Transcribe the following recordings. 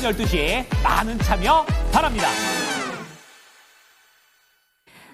12시 많은 참여 바랍니다.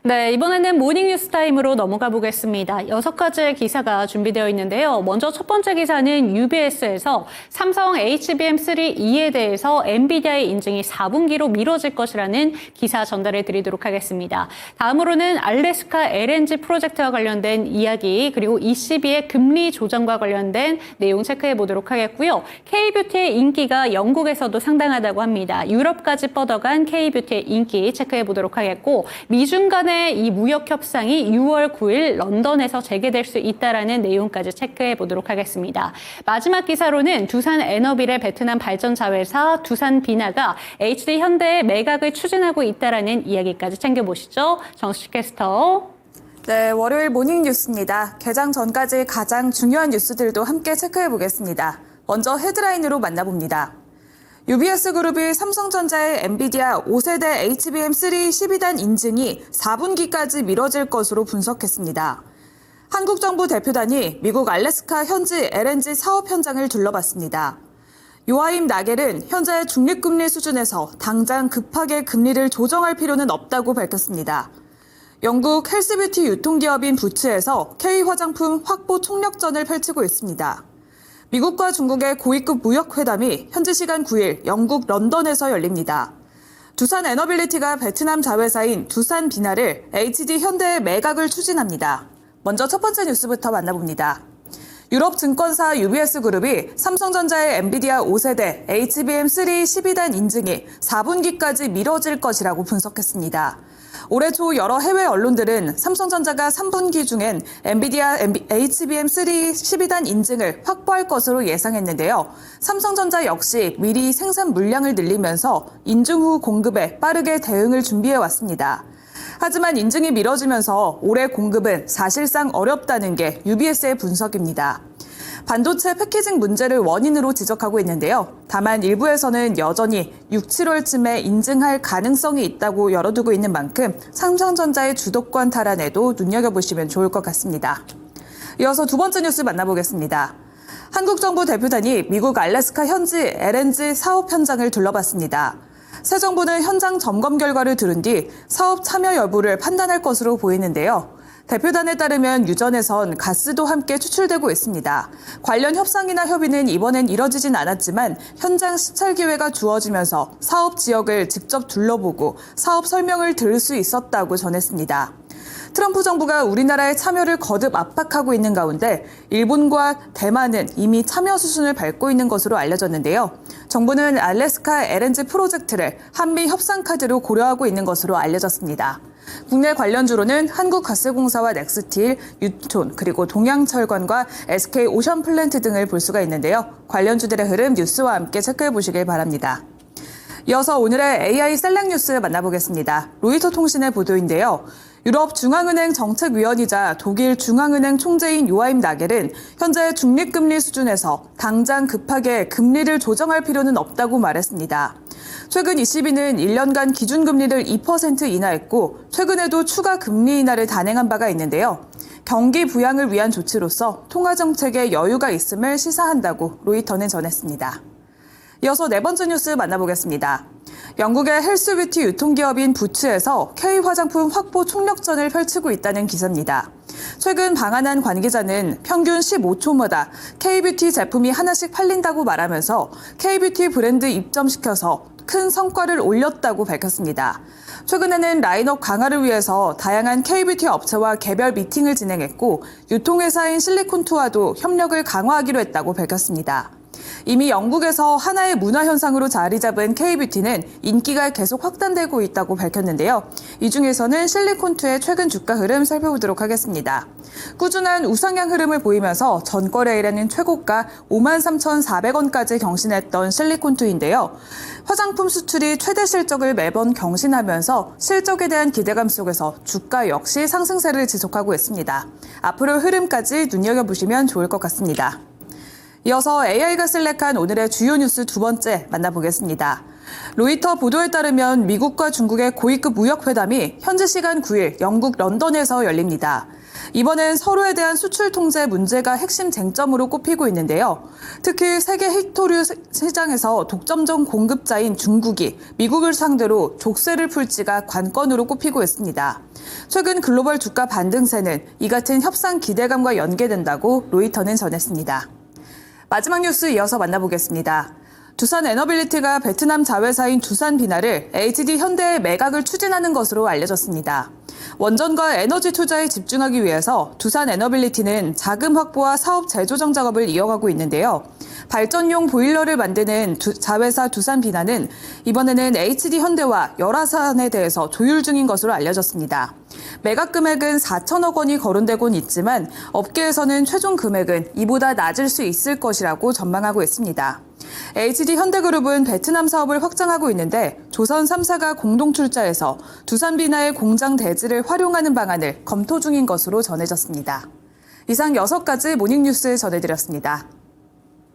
네, 이번에는 모닝뉴스 타임으로 넘어가 보겠습니다. 6가지의 기사가 준비되어 있는데요. 먼저 첫 번째 기사는 UBS에서 삼성 HBM3E에 대해서 엔비디아의 인증이 4분기로 미뤄질 것이라는 기사 전달해 드리도록 하겠습니다. 다음으로는 알래스카 LNG 프로젝트와 관련된 이야기, 그리고 ECB의 금리 조정과 관련된 내용 체크해 보도록 하겠고요. K뷰티의 인기가 영국에서도 상당하다고 합니다. 유럽까지 뻗어간 K뷰티의 인기 체크해 보도록 하겠고, 미중 간의 이 무역 협상이 6월 9일 런던에서 재개될 수 있다라는 내용까지 체크해 보도록 하겠습니다. 마지막 기사로는 두산 에너빌의 베트남 발전 자회사 두산 비나가 HD 현대의 매각을 추진하고 있다라는 이야기까지 챙겨보시죠. 정수식 캐스터. 네, 월요일 모닝 뉴스입니다. 개장 전까지 가장 중요한 뉴스들도 함께 체크해 보겠습니다. 먼저 헤드라인으로 만나봅니다. UBS 그룹이 삼성전자의 엔비디아 5세대 HBM3 12단 인증이 4분기까지 미뤄질 것으로 분석했습니다. 한국정부 대표단이 미국 알래스카 현지 LNG 사업 현장을 둘러봤습니다. 요하임 나겔은 현재 중립금리 수준에서 당장 급하게 금리를 조정할 필요는 없다고 밝혔습니다. 영국 헬스뷰티 유통기업인 부츠에서 K화장품 확보 총력전을 펼치고 있습니다. 미국과 중국의 고위급 무역회담이 현지 시간 9일 영국 런던에서 열립니다. 두산 에너빌리티가 베트남 자회사인 두산 비나를 HD 현대의 매각을 추진합니다. 먼저 첫 번째 뉴스부터 만나봅니다. 유럽 증권사 UBS 그룹이 삼성전자의 엔비디아 5세대 HBM3 12단 인증이 4분기까지 미뤄질 것이라고 분석했습니다. 올해 초 여러 해외 언론들은 삼성전자가 3분기 중엔 엔비디아 HBM3 12단 인증을 확보할 것으로 예상했는데요. 삼성전자 역시 미리 생산 물량을 늘리면서 인증 후 공급에 빠르게 대응을 준비해왔습니다. 하지만 인증이 미뤄지면서 올해 공급은 사실상 어렵다는 게 UBS의 분석입니다. 반도체 패키징 문제를 원인으로 지적하고 있는데요. 다만 일부에서는 여전히 6, 7월쯤에 인증할 가능성이 있다고 열어두고 있는 만큼 삼성전자의 주도권 탈환에도 눈여겨보시면 좋을 것 같습니다. 이어서 두 번째 뉴스 만나보겠습니다. 한국 정부 대표단이 미국 알래스카 현지 LNG 사업 현장을 둘러봤습니다. 새 정부는 현장 점검 결과를 들은 뒤 사업 참여 여부를 판단할 것으로 보이는데요. 대표단에 따르면 유전에선 가스도 함께 추출되고 있습니다. 관련 협상이나 협의는 이번엔 이뤄지진 않았지만 현장 시찰 기회가 주어지면서 사업 지역을 직접 둘러보고 사업 설명을 들을 수 있었다고 전했습니다. 트럼프 정부가 우리나라의 참여를 거듭 압박하고 있는 가운데 일본과 대만은 이미 참여 수순을 밟고 있는 것으로 알려졌는데요. 정부는 알래스카 LNG 프로젝트를 한미 협상 카드로 고려하고 있는 것으로 알려졌습니다. 국내 관련주로는 한국가스공사와 넥스틸, 유촌, 그리고 동양철관과 SK 오션플랜트 등을 볼 수가 있는데요. 관련주들의 흐름 뉴스와 함께 체크해 보시길 바랍니다. 이어서 오늘의 AI 셀렉 뉴스 만나보겠습니다. 로이터 통신의 보도인데요. 유럽 중앙은행 정책위원이자 독일 중앙은행 총재인 요하임 나겔은 현재 중립금리 수준에서 당장 급하게 금리를 조정할 필요는 없다고 말했습니다. 최근 ECB는 1년간 기준금리를 2% 인하했고 최근에도 추가 금리 인하를 단행한 바가 있는데요. 경기 부양을 위한 조치로서 통화정책에 여유가 있음을 시사한다고 로이터는 전했습니다. 이어서 네 번째 뉴스 만나보겠습니다. 영국의 헬스뷰티 유통기업인 부츠에서 K화장품 확보 총력전을 펼치고 있다는 기사입니다. 최근 방한한 관계자는 평균 15초마다 K뷰티 제품이 하나씩 팔린다고 말하면서 K뷰티 브랜드 입점시켜서 큰 성과를 올렸다고 밝혔습니다. 최근에는 라인업 강화를 위해서 다양한 K뷰티 업체와 개별 미팅을 진행했고 유통회사인 실리콘투와도 협력을 강화하기로 했다고 밝혔습니다. 이미 영국에서 하나의 문화 현상으로 자리 잡은 K뷰티는 인기가 계속 확산되고 있다고 밝혔는데요. 이 중에서는 실리콘투의 최근 주가 흐름 살펴보도록 하겠습니다. 꾸준한 우상향 흐름을 보이면서 전거래일에는 최고가 53,400원까지 경신했던 실리콘투인데요. 화장품 수출이 최대 실적을 매번 경신하면서 실적에 대한 기대감 속에서 주가 역시 상승세를 지속하고 있습니다. 앞으로 흐름까지 눈여겨보시면 좋을 것 같습니다. 이어서 AI가 셀렉한 오늘의 주요 뉴스 두 번째 만나보겠습니다. 로이터 보도에 따르면 미국과 중국의 고위급 무역회담이 현지 시간 9일 영국 런던에서 열립니다. 이번엔 서로에 대한 수출 통제 문제가 핵심 쟁점으로 꼽히고 있는데요. 특히 세계 히토류 시장에서 독점적 공급자인 중국이 미국을 상대로 족쇄를 풀지가 관건으로 꼽히고 있습니다. 최근 글로벌 주가 반등세는 이 같은 협상 기대감과 연계된다고 로이터는 전했습니다. 마지막 뉴스 이어서 만나보겠습니다. 두산 에너빌리티가 베트남 자회사인 두산비나를 HD 현대의 매각을 추진하는 것으로 알려졌습니다. 원전과 에너지 투자에 집중하기 위해서 두산 에너빌리티는 자금 확보와 사업 재조정 작업을 이어가고 있는데요. 발전용 보일러를 만드는 자회사 두산비나는 이번에는 HD 현대와 열화산에 대해서 조율 중인 것으로 알려졌습니다. 매각 금액은 4천억 원이 거론되곤 있지만 업계에서는 최종 금액은 이보다 낮을 수 있을 것이라고 전망하고 있습니다. HD 현대그룹은 베트남 사업을 확장하고 있는데 조선 3사가 공동 출자해서 두산비나의 공장 대지를 활용하는 방안을 검토 중인 것으로 전해졌습니다. 이상 6가지 모닝뉴스 전해드렸습니다.